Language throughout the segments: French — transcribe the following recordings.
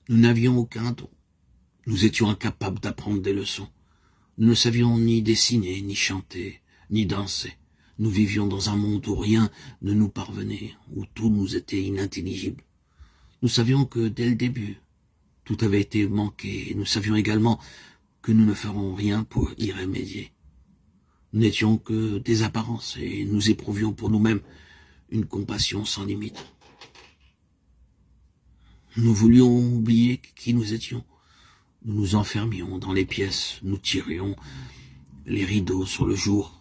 Nous n'avions aucun don. Nous étions incapables d'apprendre des leçons. Nous ne savions ni dessiner, ni chanter, ni danser. Nous vivions dans un monde où rien ne nous parvenait, où tout nous était inintelligible. Nous savions que dès le début, tout avait été manqué, et nous savions également que nous ne ferons rien pour y remédier. Nous n'étions que des apparences, et nous éprouvions pour nous-mêmes une compassion sans limite. Nous voulions oublier qui nous étions. Nous nous enfermions dans les pièces, nous tirions les rideaux sur le jour,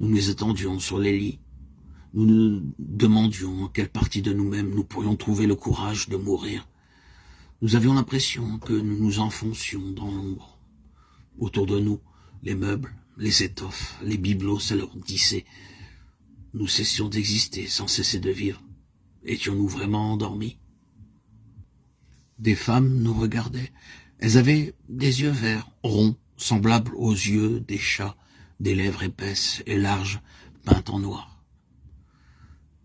nous nous étendions sur les lits, nous nous demandions en quelle partie de nous-mêmes nous pourrions trouver le courage de mourir. Nous avions l'impression que nous nous enfoncions dans l'ombre. Autour de nous, les meubles, les étoffes, les bibelots s'alourdissaient. Nous cessions d'exister sans cesser de vivre. Étions-nous vraiment endormis? Des femmes nous regardaient. Elles avaient des yeux verts, ronds, semblables aux yeux des chats, des lèvres épaisses et larges, peintes en noir.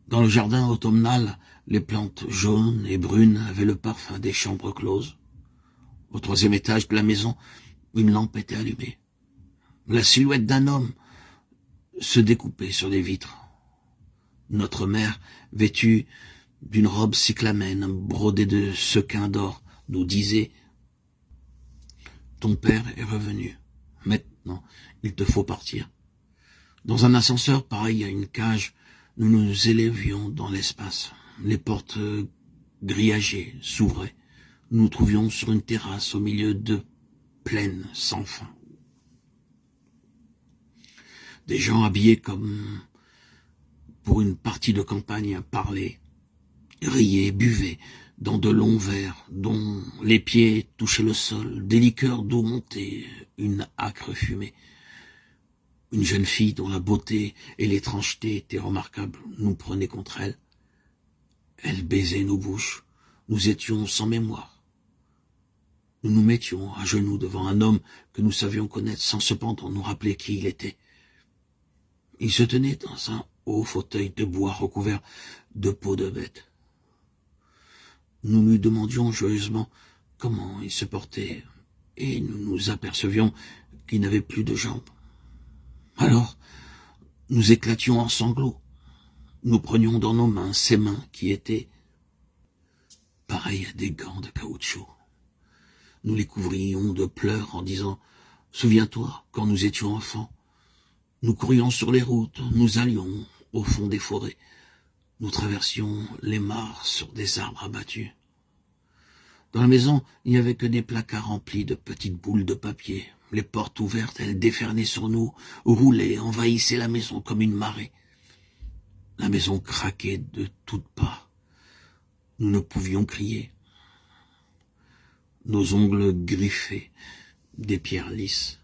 Dans le jardin automnal, les plantes jaunes et brunes avaient le parfum des chambres closes. Au 3e étage de la maison, une lampe était allumée. La silhouette d'un homme se découpait sur les vitres. Notre mère, vêtue d'une robe cyclamène brodée de sequins d'or, nous disait: « Ton père est revenu. Maintenant, il te faut partir. » Dans un ascenseur pareil à une cage, nous nous élevions dans l'espace. Les portes grillagées s'ouvraient. Nous nous trouvions sur une terrasse au milieu de plaines sans fin. Des gens habillés comme pour une partie de campagne parlaient, riaient, buvaient dans de longs verres dont les pieds touchaient le sol, des liqueurs d'eau montaient, une âcre fumée. Une jeune fille dont la beauté et l'étrangeté étaient remarquables nous prenait contre elle. Elle baisait nos bouches. Nous étions sans mémoire. Nous nous mettions à genoux devant un homme que nous savions connaître sans cependant nous rappeler qui il était. Il se tenait dans un haut fauteuil de bois recouvert de peau de bête. Nous lui demandions joyeusement comment il se portait, et nous nous apercevions qu'il n'avait plus de jambes. Alors, nous éclations en sanglots. Nous prenions dans nos mains ses mains qui étaient pareilles à des gants de caoutchouc. Nous les couvrions de pleurs en disant « Souviens-toi, quand nous étions enfants, nous courions sur les routes, nous allions au fond des forêts, nous traversions les mares sur des arbres abattus. Dans la maison, il n'y avait que des placards remplis de petites boules de papier. Les portes ouvertes, elles déferlaient sur nous, roulaient, envahissaient la maison comme une marée. La maison craquait de toutes parts. Nous ne pouvions crier. Nos ongles griffaient des pierres lisses.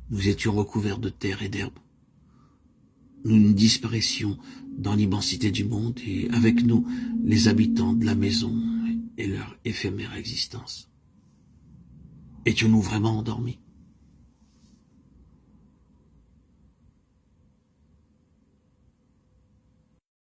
Nous étions recouverts de terre et d'herbe. Nous disparaissions dans l'immensité du monde et avec nous les habitants de la maison et leur éphémère existence. Étions-nous vraiment endormis?